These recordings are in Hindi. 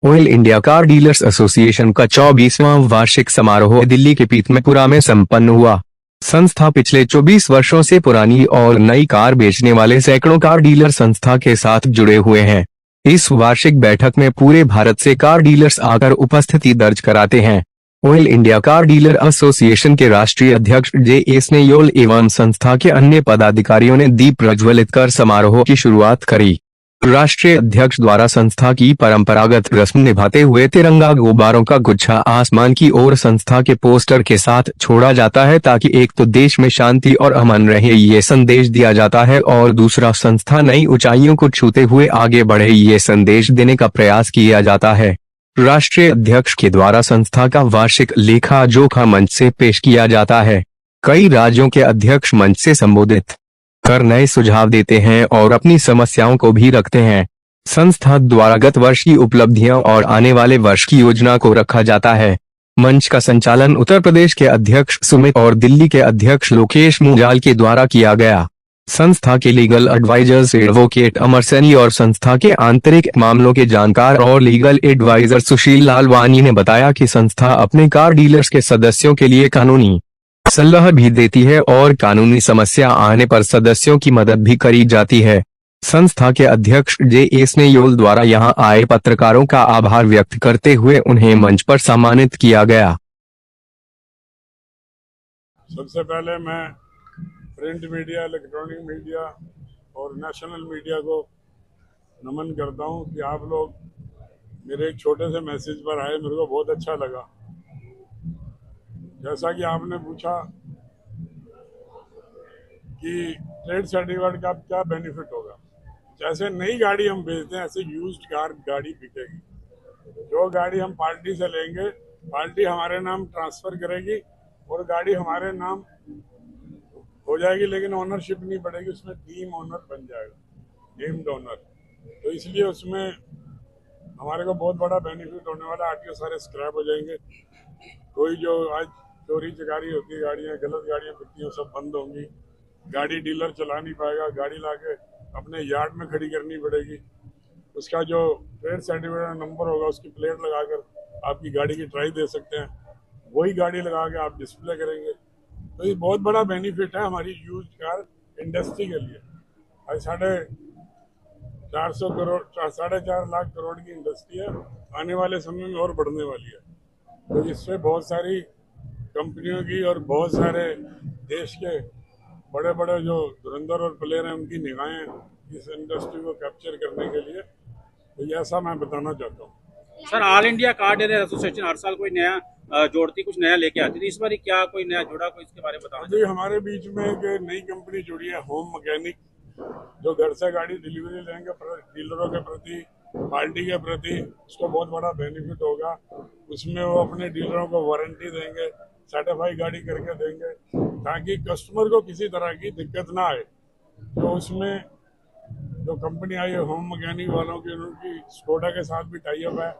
Oil India car dealers association का 24वां वार्षिक समारोह दिल्ली के पीतमपुरा में संपन्न हुआ। संस्था पिछले 24 वर्षों से पुरानी और नई कार बेचने वाले सैकड़ों कार डीलर संस्था के साथ जुड़े हुए हैं। इस वार्षिक बैठक में पूरे भारत से कार डीलर्स आकर उपस्थिति दर्ज कराते हैं। Oil India car dealer association के राष्ट्रीय अध्यक्ष जे.एस. नेयोल एवं संस्था के अन्य पदाधिकारियों ने दीप प्रज्वलित कर समारोह की शुरुआत करी। राष्ट्रीय अध्यक्ष द्वारा संस्था की परंपरागत रस्म निभाते हुए तिरंगा गुब्बारों का गुच्छा आसमान की ओर संस्था के पोस्टर के साथ छोड़ा जाता है, ताकि एक तो देश में शांति और अमन रहे ये संदेश दिया जाता है, और दूसरा संस्था नई ऊंचाइयों को छूते हुए आगे बढ़े ये संदेश देने का प्रयास किया जाता है। राष्ट्रीय अध्यक्ष के द्वारा संस्था का वार्षिक लेखा जोखा मंच से पेश किया जाता है। कई राज्यों के अध्यक्ष मंच से संबोधित कर नए सुझाव देते हैं और अपनी समस्याओं को भी रखते हैं। संस्था द्वारा गत वर्ष की उपलब्धियां और आने वाले वर्ष की योजना को रखा जाता है। मंच का संचालन उत्तर प्रदेश के अध्यक्ष सुमित और दिल्ली के अध्यक्ष लोकेश मुंजाल के द्वारा किया गया। संस्था के लीगल एडवाइजर्स एडवोकेट अमर सैनी और संस्था के आंतरिक मामलों के जानकार और लीगल एडवाइजर सुशील लालवानी ने बताया कि संस्था अपने कार डीलर्स के सदस्यों के लिए कानूनी सलाह भी देती है और कानूनी समस्या आने पर सदस्यों की मदद भी करी जाती है। संस्था के अध्यक्ष जे.एस. नेयोल द्वारा यहां आए पत्रकारों का आभार व्यक्त करते हुए उन्हें मंच पर सम्मानित किया गया। सबसे पहले मैं प्रिंट मीडिया, इलेक्ट्रॉनिक मीडिया और नेशनल मीडिया को नमन करता हूं कि आप लोग मेरे एक छोटे से मैसेज पर आए, मेरे को बहुत अच्छा लगा। जैसा कि आपने पूछा कि ट्रेड सर्टिफिकेट का क्या बेनिफिट होगा, जैसे नई गाड़ी हम बेचते हैं ऐसे यूज्ड कार गाड़ी बिकेगी। जो गाड़ी हम पार्टी से लेंगे, पार्टी हमारे नाम ट्रांसफर करेगी और गाड़ी हमारे नाम हो जाएगी, लेकिन ओनरशिप नहीं बढ़ेगी, उसमें टीम ओनर बन जाएगा, नेम्ड ओनर। तो इसलिए उसमें हमारे को बहुत बड़ा बेनिफिट होने वाला। आरटीओ सारे स्क्रैप हो जाएंगे। कोई जो आज चोरी चकारी होती है, गाड़ियाँ गलत गाड़ियाँ बिकती हैं, सब बंद होंगी। गाड़ी डीलर चला नहीं पाएगा, गाड़ी लाके अपने यार्ड में खड़ी करनी पड़ेगी। उसका जो ट्रेड सर्टिफिकेट नंबर होगा उसकी प्लेट लगाकर आपकी गाड़ी की ट्राई दे सकते हैं, वही गाड़ी लगा के आप डिस्प्ले करेंगे। तो ये बहुत बड़ा बेनिफिट है हमारी यूज कार इंडस्ट्री के लिए। आज 4.5 लाख करोड़ की इंडस्ट्री है, आने वाले समय में और बढ़ने वाली है। तो इससे बहुत सारी कंपनियों की और बहुत सारे देश के बड़े बड़े जो धुरंधर और प्लेयर हैं उनकी निगाहें इस इंडस्ट्री को कैप्चर करने के लिए, तो ये ऐसा मैं बताना चाहता हूँ। Sir, all India car dealer association हर साल कोई नया जोड़ती, कुछ नया लेके आती थी, इस बार क्या कोई नया जुड़ा, कोई इसके बारे में बताओ। अभी हमारे बीच में एक नई कंपनी जुड़ी है, होम मैकेनिक, जो घर से गाड़ी डिलीवरी लेंगे। डीलरों के प्रति, पार्टी के प्रति उसको बहुत बड़ा बेनिफिट होगा। उसमें वो अपने डीलरों को वारंटी देंगे, सर्टिफाई गाड़ी करके देंगे, ताकि कस्टमर को किसी तरह की दिक्कत ना आए। तो उसमें जो कंपनी आई है होम मैकेनिक वालों की, उनकी स्कोडा के साथ भी टाई अप है।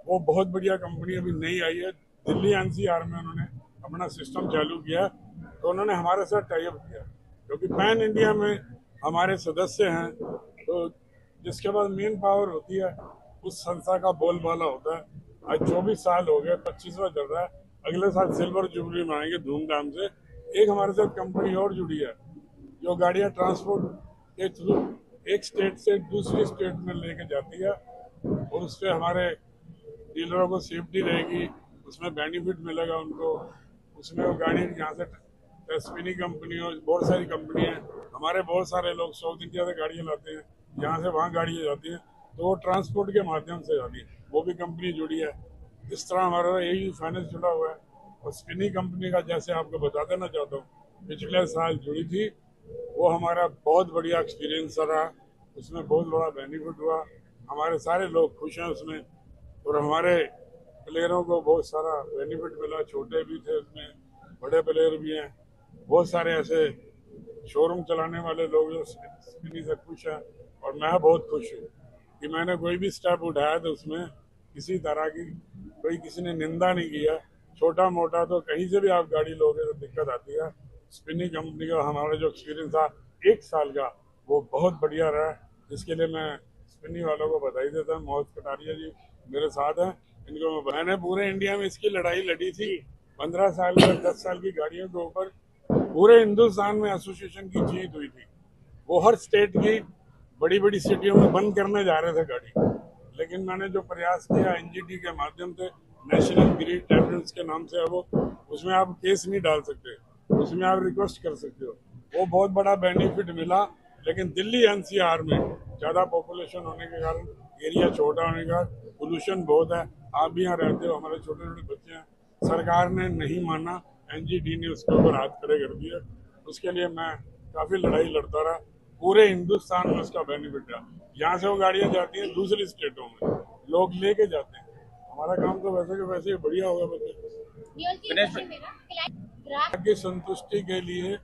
वो बहुत बढ़िया कंपनी अभी नई आई है। दिल्ली एनसीआर में उन्होंने अपना सिस्टम चालू किया, तो उन्होंने हमारे साथ टाई अप किया, क्योंकि पैन इंडिया में हमारे सदस्य हैं। तो जिसके पास मेन पावर होती है उस संस्था का बोलबाला होता है। आज 24 साल हो गए, 25वां चल रहा है। अगले साल सिल्वर जुबली मनाएंगे धूमधाम से। एक हमारे साथ कंपनी और जुड़ी है जो गाड़ियाँ ट्रांसपोर्ट के थ्रू एक स्टेट से दूसरी स्टेट में लेके जाती है, और उससे हमारे डीलरों को सेफ्टी रहेगी, उसमें बेनिफिट मिलेगा उनको। उसमें वो गाड़ी यहाँ से टेस्पिनी कंपनी हो, बहुत सारी कंपनी है, हमारे बहुत सारे लोग साउथ इंडिया से गाड़ियाँ लाते हैं, यहाँ से वहाँ गाड़ियाँ जाती हैं, तो वो ट्रांसपोर्ट के माध्यम से जाती है, वो भी कंपनी जुड़ी है। इस तरह हमारा यही फाइनेंस जुड़ा हुआ है। और स्पिनी कंपनी का जैसे आपको बता देना चाहता हूँ, पिछले साल जुड़ी थी, वो हमारा बहुत बढ़िया एक्सपीरियंस रहा, उसमें बहुत बड़ा बेनिफिट हुआ, हमारे सारे लोग खुश हैं उसमें, और हमारे प्लेयरों को बहुत सारा बेनिफिट मिला। छोटे भी थे उसमें, बड़े प्लेयर भी हैं, बहुत सारे ऐसे शोरूम चलाने वाले लोग जो स्पिनी से खुश हैं। और मैं बहुत खुश हूँ कि मैंने कोई भी स्टेप उठाया तो उसमें किसी तरह की कोई किसी ने निंदा नहीं किया। छोटा मोटा तो कहीं से भी आप गाड़ी लोगे तो दिक्कत आती है। स्पिनी कंपनी का हमारा जो एक्सपीरियंस था 1 साल का, वो बहुत बढ़िया रहा, जिसके लिए मैं स्पिनी वालों को बधाई देता हूँ। मोहित कटारिया जी, मेरे साथ हैं, इनको मैंने पूरे इंडिया में इसकी लड़ाई लड़ी थी। 15 साल और 10 साल की गाड़ियों के ऊपर पूरे हिंदुस्तान में एसोसिएशन की जीत हुई थी। वो हर स्टेट की बड़ी बड़ी सिटियों में बंद करने जा रहे थे गाड़ी, लेकिन मैंने जो प्रयास किया एनजीटी के माध्यम से, नेशनल ग्रीड ट्रिब्यूनल्स के नाम से है वो, उसमें आप केस नहीं डाल सकते, उसमें आप रिक्वेस्ट कर सकते हो। वो बहुत बड़ा बेनिफिट मिला। लेकिन दिल्ली एनसीआर में ज़्यादा पॉपुलेशन होने के कारण, एरिया छोटा होने का, पोल्यूशन बहुत है। आप भी यहाँ रहते हो, हमारे छोटे छोटे बच्चे हैं। सरकार ने नहीं माना, एनजीटी ने उसके ऊपर हाथ खड़े कर दिए। उसके लिए मैं काफ़ी लड़ाई लड़ता रहा। पूरे हिंदुस्तान में उसका बेनिफिट है। यहाँ से वो गाड़ियाँ जाती हैं दूसरी स्टेटों में, लोग लेके जाते हैं। हमारा काम तो वैसे के वैसे ही बढ़िया होगा। बच्चे ग्राहक की संतुष्टि के लिए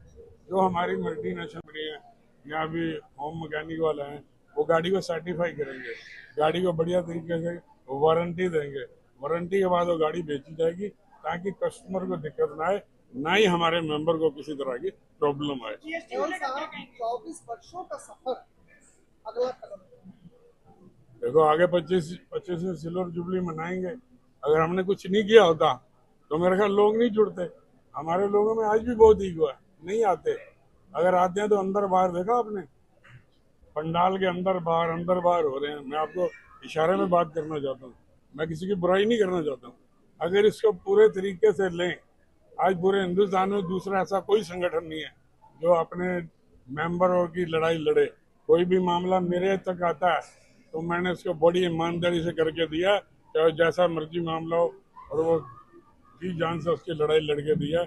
जो हमारी मल्टीनेशनल कंपनी है, यहाँ भी होम मैकेनिक वाला है, वो गाड़ी को सर्टिफाई करेंगे, गाड़ी को बढ़िया तरीके से वारंटी देंगे। वारंटी के बाद वो गाड़ी बेची जाएगी ताकि कस्टमर को दिक्कत ना आए, ना ही हमारे मेंबर को किसी तरह की प्रॉब्लम आए। 24 वर्षों का सफर, अगला कदम देखो आगे 25 सिल्वर जुबली मनाएंगे। अगर हमने कुछ नहीं किया होता तो मेरे ख्याल लोग नहीं जुड़ते। हमारे लोगों में आज भी बहुत ईगो है, नहीं आते। अगर आते हैं तो अंदर बाहर देखा आपने, पंडाल के अंदर बाहर हो रहे हैं। मैं आपको इशारे में बात करना चाहता हूँ, मैं किसी की बुराई नहीं करना चाहता हूँ। अगर इसको पूरे तरीके से लें, आज पूरे हिंदुस्तान में दूसरा ऐसा कोई संगठन नहीं है जो अपने मेंबरों की लड़ाई लड़े। कोई भी मामला मेरे तक आता है तो मैंने उसको बड़ी ईमानदारी से करके दिया, चाहे जैसा मर्जी मामला हो, और वो जी जान से उसकी लड़ाई लड़के दिया।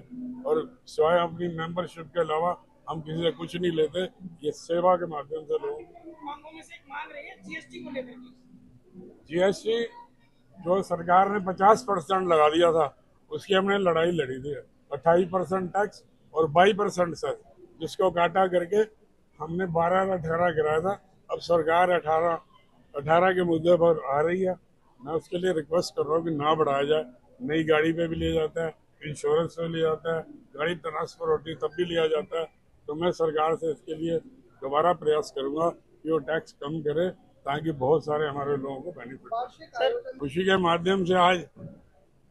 और सिवाय अपनी मेंबरशिप के अलावा हम किसी से कुछ नहीं लेते। ये सेवा के माध्यम से लोग मांगों में से एक मांग रही है जीएसटी को लेकर के। जीएसटी जो सरकार ने 50% लगा दिया था, उसकी हमने लड़ाई लड़ी थी। 28% टैक्स और 22% सेस, जिसको काटा करके हमने 12-18 गिराया था। अब सरकार 18 के मुद्दे पर आ रही है। मैं उसके लिए रिक्वेस्ट कर रहा हूँ कि ना बढ़ाया जाए। नई गाड़ी पे भी लिया जाता है, इंश्योरेंस पे लिया जाता है, गाड़ी ट्रांसफर होती है तब भी लिया जाता है। तो मैं सरकार से इसके लिए दोबारा प्रयास करूंगा कि वो टैक्स कम करे ताकि बहुत सारे हमारे लोगों को बेनिफिट। खुशी के माध्यम से आज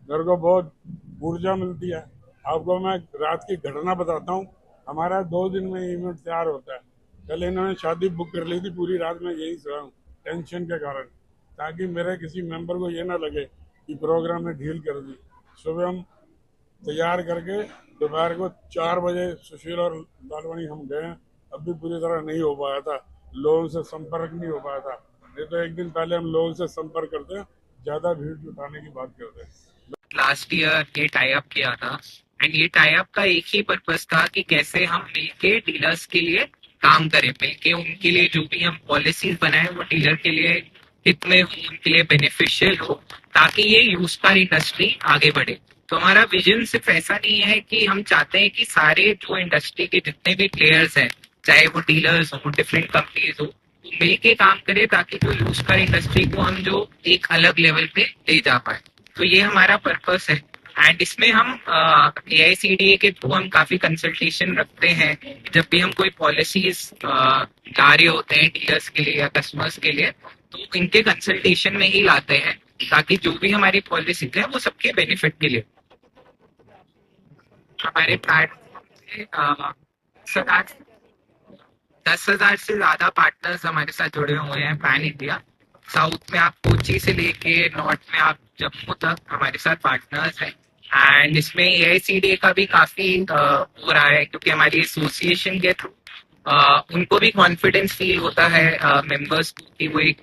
मेरे को बहुत ऊर्जा मिलती है। आपको मैं रात की घटना बताता हूँ। हमारा 2 दिन में इवेंट तैयार होता है। कल इन्होंने शादी बुक कर ली थी, पूरी रात में यही सोया हूँ टेंशन के कारण, ताकि मेरे किसी मेंबर को ये ना लगे कि प्रोग्राम ने ढील कर दी। सुबह हम तैयार करके दोपहर को 4 बजे सुशील और लालवानी हम गए। अब भी पूरी तरह नहीं हो पाया था, लोगों से संपर्क नहीं हो पाया था। नहीं तो एक दिन पहले हम लोगों से संपर्क करते, ज्यादा भीड़ जुटाने की बात करते। लास्ट ईयर ये टाई अप किया था एंड ये टाई अप का एक ही पर्पस था कि कैसे हम मिलके डीलर्स के लिए काम करें, मिलके उनके लिए जो भी हम पॉलिसीज बनाए वो डीलर के लिए हित में हो, उनके लिए बेनिफिशियल हो, ताकि ये यूज्ड कार इंडस्ट्री आगे बढ़े। तो हमारा विजन सिर्फ ऐसा नहीं है कि हम चाहते हैं कि सारे जो इंडस्ट्री के जितने भी प्लेयर्स हैं, चाहे वो डीलर्स हो, डिफरेंट कंपनीज हो, मिलके काम करें ताकि जो यूज्ड कार इंडस्ट्री को हम जो एक अलग लेवल पे ले जा पाए। तो ये हमारा पर्पस है। एंड इसमें हम AICDA के थ्रू हम काफी कंसल्टेशन रखते हैं। जब भी हम कोई पॉलिसीज ला रहे होते हैं डीलर्स के लिए या कस्टमर्स के लिए, तो इनके कंसल्टेशन में ही लाते हैं ताकि जो भी हमारी पॉलिसी है वो सबके बेनिफिट के लिए। हमारे प्लेटफॉर्म से 10,000 से ज्यादा पार्टनर्स हमारे साथ जुड़े हुए हैं पैन इंडिया। साउथ में आप कोची से लेके नॉर्थ में आप जम्मू तक हमारे साथ पार्टनर्स हैं। एंड इसमें AICDA का भी काफी हो रहा है, क्योंकि हमारी एसोसिएशन के थ्रू उनको भी कॉन्फिडेंस फील होता है मेंबर्स को कि वो एक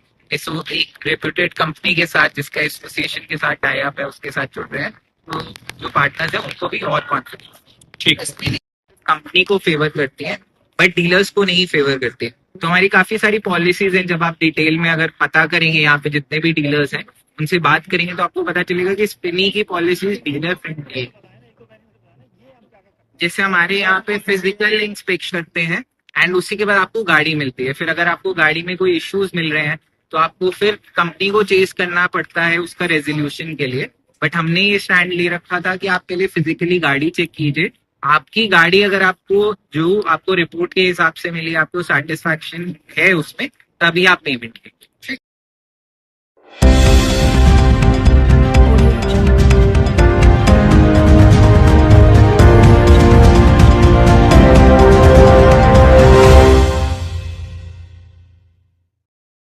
रेप्यूटेड कंपनी के साथ, जिसका एसोसिएशन के साथ टाई अप है, उसके साथ जुड़ रहे हैं। तो जो पार्टनर्स है उनको भी और कॉन्फिडेंस कंपनी को फेवर करती है बट डीलर्स को नहीं फेवर करते। तो हमारी काफी सारी पॉलिसीज हैं। जब आप डिटेल में अगर पता करेंगे यहाँ पे जितने भी डीलर्स हैं उनसे बात करेंगे तो आपको पता चलेगा कि स्पिनी की पॉलिसीज डीलर फ्रेंडली है। जैसे हमारे यहाँ पे फिजिकल इंस्पेक्शन करते हैं एंड उसी के बाद आपको गाड़ी मिलती है। फिर अगर आपको गाड़ी में कोई इश्यूज मिल रहे हैं तो आपको फिर कंपनी को चेस करना पड़ता है उसका रेजोल्यूशन के लिए। बट हमने ये स्टैंड ले रखा था कि आप पहले फिजिकली गाड़ी चेक कीजिए। आपकी गाड़ी अगर आपको रिपोर्ट के हिसाब से मिली, आपको सेटिस्फैक्शन है उसमें, तभी आप पेमेंट कीजिए।